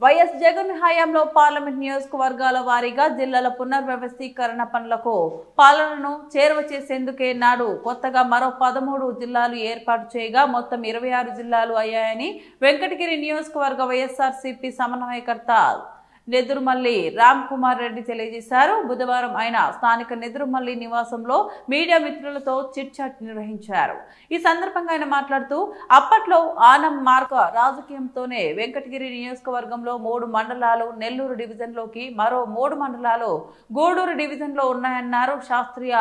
YS Jagan హయాంలో parliament నియోజకవర్గాల వారీగా జిల్లాల పునర్వ్యవస్థీకరణ పనులకు పాలనను చేరువ చేసేందుకే నాడు కొత్తగా మరో 13 జిల్లాలు ఏర్పాటు చేయగా మొత్తం 26 జిల్లాలు అయ్యాయని వెంకటగిరి నియోజకవర్గ వైఎస్ఆర్సీపీ సమన్వయకర్త నెదురుమల్లి రామ్ కుమార్ రెడ్డి తెలియజేశారు. బుధవారం ఆయన స్థానిక నెదురుమల్లి నివాసంలో మీడియా మిత్రులతో చిట్ చాట్ నిర్వహించారు. ఈ సందర్భంగా ఆయన మాట్లాడుతూ అప్పట్లో ఆనం మార్క రాజకీయంతోనే వెంకటగిరి నియోజకవర్గంలో 3 మండలాలు నెల్లూరు డివిజన్లోకి మరో 3 మండలాలు గూడూరు డివిజన్లో ఉన్నాయన్నారు. శాస్త్రీయ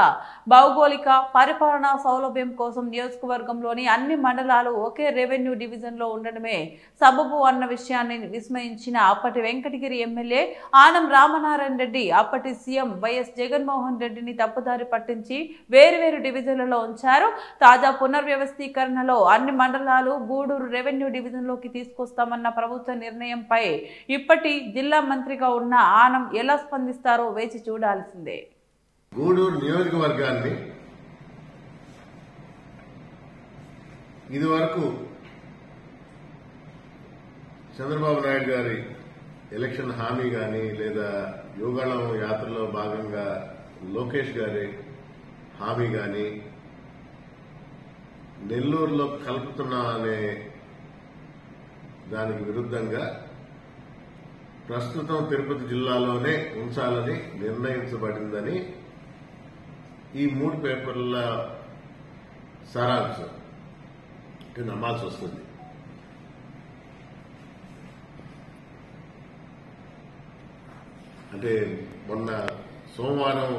భౌగోళిక పరిపాలనా సౌలభ్యం కోసం నియోజకవర్గంలోని అన్ని మండలాలు ఒకే రెవెన్యూ డివిజన్లో ఉండడమే సబబు అన్న విషయాన్ని విస్మయించిన అప్పటి వెంకటగిరి ఎమ్మెల్యే ఆనం రామనారాయణ రెడ్డి అప్పటి సీఎం వైఎస్ జగన్మోహన్ రెడ్డిని తప్పుదారి పట్టించి వేరువేరు డివిజన్లలో ఉంచారు. తాజా పునర్వ్యవస్థీకరణలో అన్ని మండలాలు గూడూరు రెవెన్యూ డివిజన్లోకి తీసుకొస్తామన్న ప్రభుత్వ నిర్ణయంపై ఇప్పటి జిల్లా మంత్రిగా ఉన్న ఆనం ఎలా స్పందిస్తారో వేచి చూడాల్సిందే. గూడూరు నియోజకవర్గాన్ని ఇదివరకు చంద్రబాబు నాయుడు గారి ఎలక్షన్ హామీ గాని లేదా యోగాళం యాత్రలో భాగంగా లోకేష్ గారి హామీ గాని నెల్లూరులో కలుపుతున్నా అనే దానికి విరుద్ధంగా ప్రస్తుతం తిరుపతి జిల్లాలోనే ఉంచాలని నిర్ణయించబడిందని ఈ 3 పేపర్ల సారాంశం నమ్మాల్సి వస్తుంది. అంటే మొన్న సోమవారం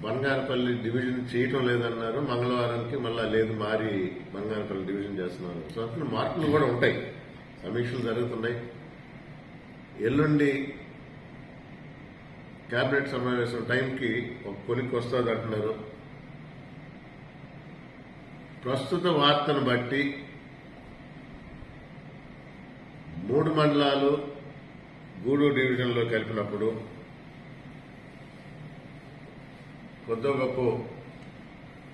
బంగారపల్లి డివిజన్ చేయటం లేదన్నారు, మంగళవారానికి మళ్ళా లేదు మారి బంగారపల్లి డివిజన్ చేస్తున్నారు. సో అసలు మార్పులు కూడా ఉంటాయి, సమీక్షలు జరుగుతున్నాయి. ఎల్లుండి కేబినెట్ సమావేశం టైంకి ఒక కొలిక్కి వస్తుంది అంటున్నారు. ప్రస్తుత వార్తను బట్టి 3 మండలాలు గూడూరు డివిజన్లో కలిపినప్పుడు కొద్ది గొప్ప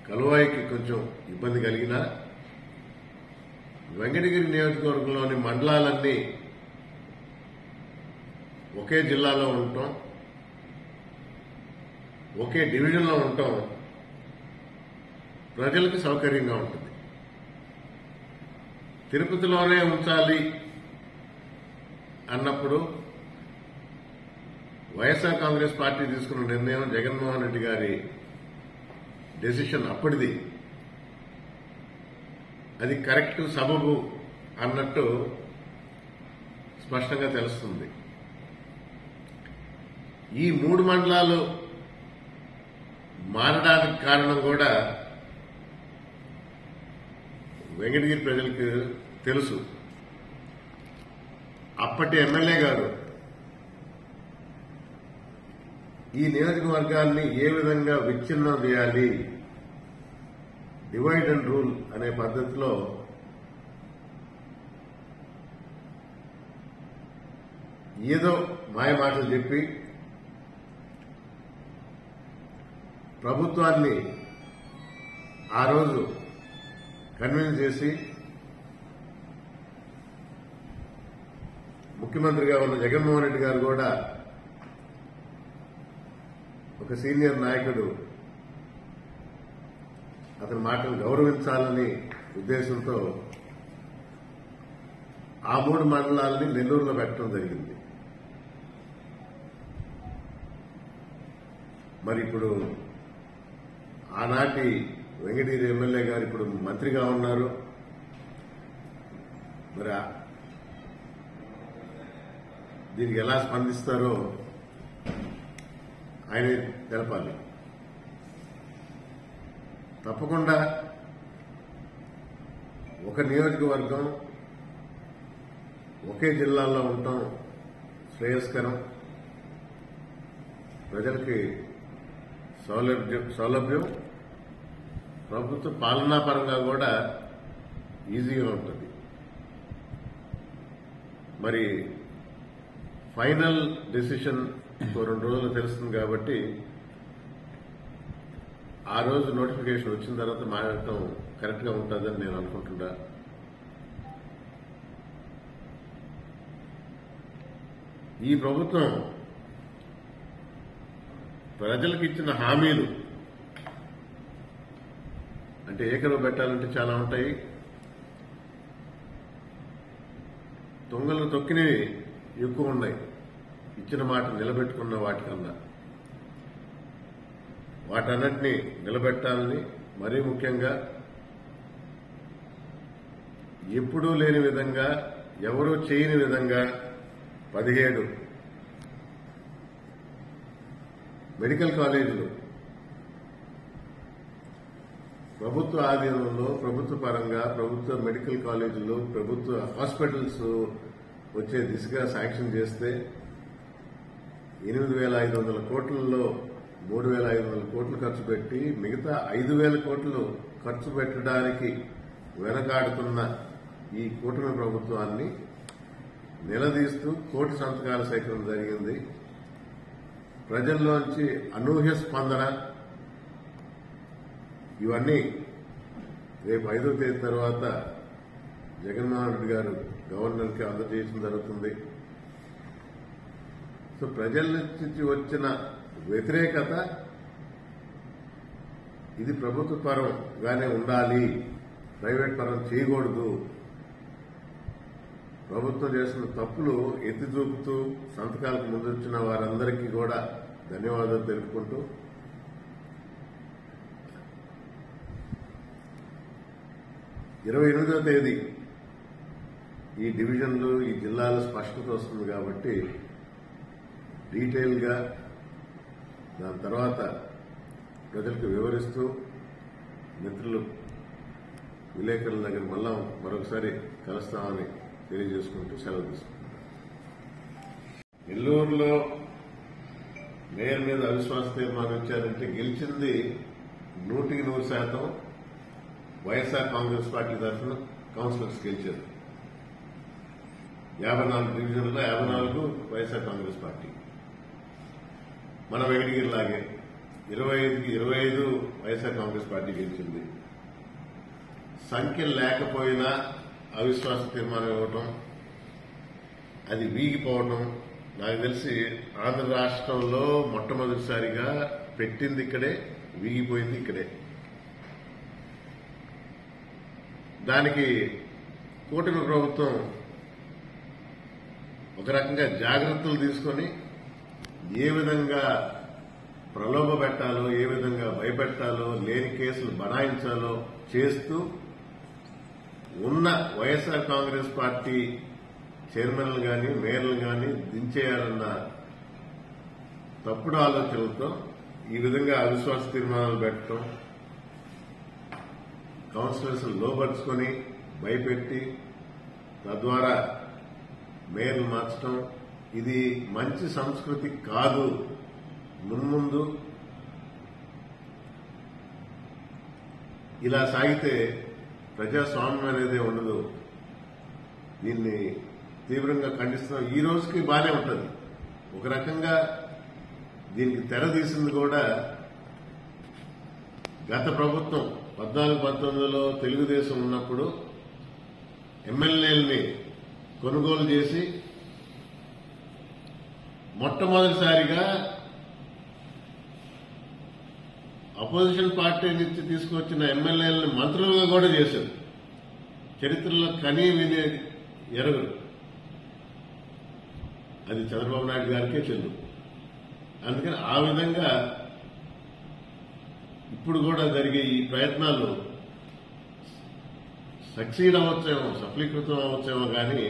కలువాయికి కొంచెం ఇబ్బంది కలిగినా వెంకటగిరి నియోజకవర్గంలోని మండలాలన్నీ ఒకే జిల్లాలో ఉండటం, ఒకే డివిజన్లో ఉండటం ప్రజలకు సౌకర్యంగా ఉంటుంది. తిరుపతిలోనే ఉంచాలి అన్నప్పుడు వైఎస్ఆర్ కాంగ్రెస్ పార్టీ తీసుకున్న నిర్ణయం, జగన్మోహన్ రెడ్డి గారి డెసిషన్ అప్పటిది, అది కరెక్ట్ సబబు అన్నట్టు స్పష్టంగా తెలుస్తుంది. ఈ 3 మండలాలు మారడానికి కారణం కూడా వెంకటగిరి ప్రజలకు తెలుసు. అప్పటి ఎమ్మెల్యే గారు ఈ నియోజకవర్గాన్ని ఏ విధంగా విచ్ఛిన్నం చేయాలి, డివైడ్ అండ్ రూల్ అనే పద్ధతిలో ఏదో మాయమాటలు చెప్పి ప్రభుత్వాన్ని ఆ రోజు కన్విన్స్ చేసి ముఖ్యమంత్రిగా ఉన్న జగన్మోహన్ రెడ్డి గారు కూడా ఒక సీనియర్ నాయకుడు అతని మాటను గౌరవించాలని ఉద్దేశంతో ఆ 3 మండలాలని నెల్లూరులో పెట్టడం జరిగింది. మరి ఇప్పుడు ఆనాటి వెంకటగిరి ఎమ్మెల్యే గారు ఇప్పుడు మంత్రిగా ఉన్నారు. మరి దీనికి ఎలా స్పందిస్తారో ఆయన తెలపాలి. తప్పకుండా ఒక నియోజకవర్గం ఒకే జిల్లాలో ఉండటం శ్రేయస్కరం, ప్రజలకి సౌలభ్యం, ప్రభుత్వ పాలనాపరంగా కూడా ఈజీగా ఉంటుంది. మరి ఫైనల్ డెసిషన్ 2 రోజులు తెలుస్తుంది కాబట్టి ఆ రోజు నోటిఫికేషన్ వచ్చిన తర్వాత మాట్లాడటం కరెక్ట్ గా ఉంటుందని నేను అనుకుంటున్నా. ఈ ప్రభుత్వం ప్రజలకు ఇచ్చిన హామీలు అంటే ఏకరువు పెట్టాలంటే చాలా ఉంటాయి. దొంగలు తొక్కినవి ఎక్కువ ఉన్నాయి ఇచ్చిన మాట నిలబెట్టుకున్న వాటికన్నా. వాటన్నిటినీ నిలబెట్టాలని, మరీ ముఖ్యంగా ఎప్పుడూ లేని విధంగా, ఎవరూ చేయని విధంగా 17 మెడికల్ కాలేజీలు ప్రభుత్వ ఆధీనంలో, ప్రభుత్వ పరంగా ప్రభుత్వ మెడికల్ కాలేజీలు, ప్రభుత్వ హాస్పిటల్స్ వచ్చే దిశగా శాంక్షన్ చేస్తే 8,500 కోట్లలో 3,500 కోట్లు ఖర్చు పెట్టి మిగతా 5,000 కోట్లు ఖర్చు పెట్టడానికి వెనకాడుతున్న ఈ కూటమి ప్రభుత్వాన్ని నిలదీస్తూ కోటి సంతకాల సేకరణ జరిగింది. ప్రజల్లోంచి అనూహ్య స్పందన. ఇవన్నీ రేపు 5వ తేదీ తర్వాత జగన్మోహన్ రెడ్డి గారు గవర్నర్కి అందజేయడం జరుగుతుంది. సో ప్రజల నుంచి వచ్చిన వ్యతిరేకత ఇది ప్రభుత్వ పరంగానే ఉండాలి, ప్రైవేట్ పరం చేయకూడదు. ప్రభుత్వం చేసిన తప్పులు ఎత్తి చూపుతూ సంతకాలకు ముందొచ్చిన వారందరికీ కూడా ధన్యవాదాలు తెలుపుకుంటూ, 28వ తేదీ ఈ డివిజన్లు, ఈ జిల్లాలో స్పష్టత వస్తుంది కాబట్టి డీటెయిల్ గా దాని తర్వాత ప్రజలకు వివరిస్తూ మిత్రులు విలేకరుల దగ్గర మళ్ళా మరొకసారి కలుస్తామని తెలియజేసుకుంటూ సెలవు తీసుకుంటున్నాం. నెల్లూరులో మేయర్ మీద అవిశ్వాస తీర్మానం ఇచ్చారంటే గెలిచింది 100% వైఎస్ఆర్ కాంగ్రెస్ పార్టీ తరఫున కౌన్సిలర్స్ గెలిచారు. 54 డివిజన్లో 54 వైఎస్ఆర్ కాంగ్రెస్ పార్టీ. మన వెంకటగిరిలాగే 25కి 25 వైఎస్ఆర్ కాంగ్రెస్ పార్టీ గెలిచింది. సంఖ్య లేకపోయినా అవిశ్వాస తీర్మానం ఇవ్వటం, అది వీగిపోవటం, నాకు తెలిసి ఆంధ్ర రాష్ట్రంలో మొట్టమొదటిసారిగా పెట్టింది ఇక్కడే, వీగిపోయింది ఇక్కడే. దానికి కూటమి ప్రభుత్వం ఒక రకంగా జాగ్రత్తలు తీసుకొని ఏ విధంగా ప్రలోభ పెట్టాలో, ఏ విధంగా భయపెట్టాలో, లేని కేసులు బనాయించాలో చేస్తూ ఉన్న వైఎస్ఆర్ కాంగ్రెస్ పార్టీ చైర్మన్లు గాని, మేయర్లు గాని దించేయాలన్న తప్పుడు ఆలోచనలతో ఈ విధంగా అవిశ్వాస తీర్మానాలు పెట్టడం, కౌన్సిలర్స్ లోపరుచుకొని భయపెట్టి తద్వారా మేయర్లు మార్చడం, ఇది మంచి సంస్కృతి కాదు. మున్ముందు ఇలా సాగితే ప్రజాస్వామ్యం అనేదే ఉండదు. దీన్ని తీవ్రంగా ఖండిస్తున్నాం. ఈ రోజుకి బానే ఉంటుంది. ఒక రకంగా దీనికి తెరదీసింది కూడా గత ప్రభుత్వం 14-19లో తెలుగుదేశం ఉన్నప్పుడు ఎమ్మెల్యేలని కొనుగోలు చేసి మొట్టమొదటిసారిగా అపోజిషన్ పార్టీ నుంచి తీసుకొచ్చిన ఎమ్మెల్యేలను మంత్రులుగా కూడా చేశారు. చరిత్రలో కనీ విని ఎరగరు. అది చంద్రబాబు నాయుడు గారికే చెల్లు. అందుకని ఆ విధంగా ఇప్పుడు కూడా జరిగే ఈ ప్రయత్నాలు సక్సీడ్ అవ్వచ్చేమో, సఫలీకృతం అవ్వచ్చేమో కానీ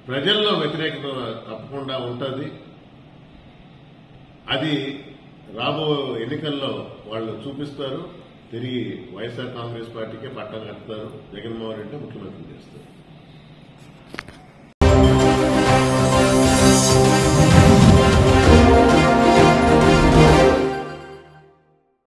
ప్రజల్లో వ్యతిరేకత తప్పకుండా ఉంటుంది. అది రాబో ఎన్నికల్లో వాళ్ళు చూపిస్తారు. తిరిగి వైఎస్ఆర్ కాంగ్రెస్ పార్టీకే పట్టం కడతారు. జగన్మోహన్ రెడ్డి ముఖ్యమంత్రి చేస్తారు.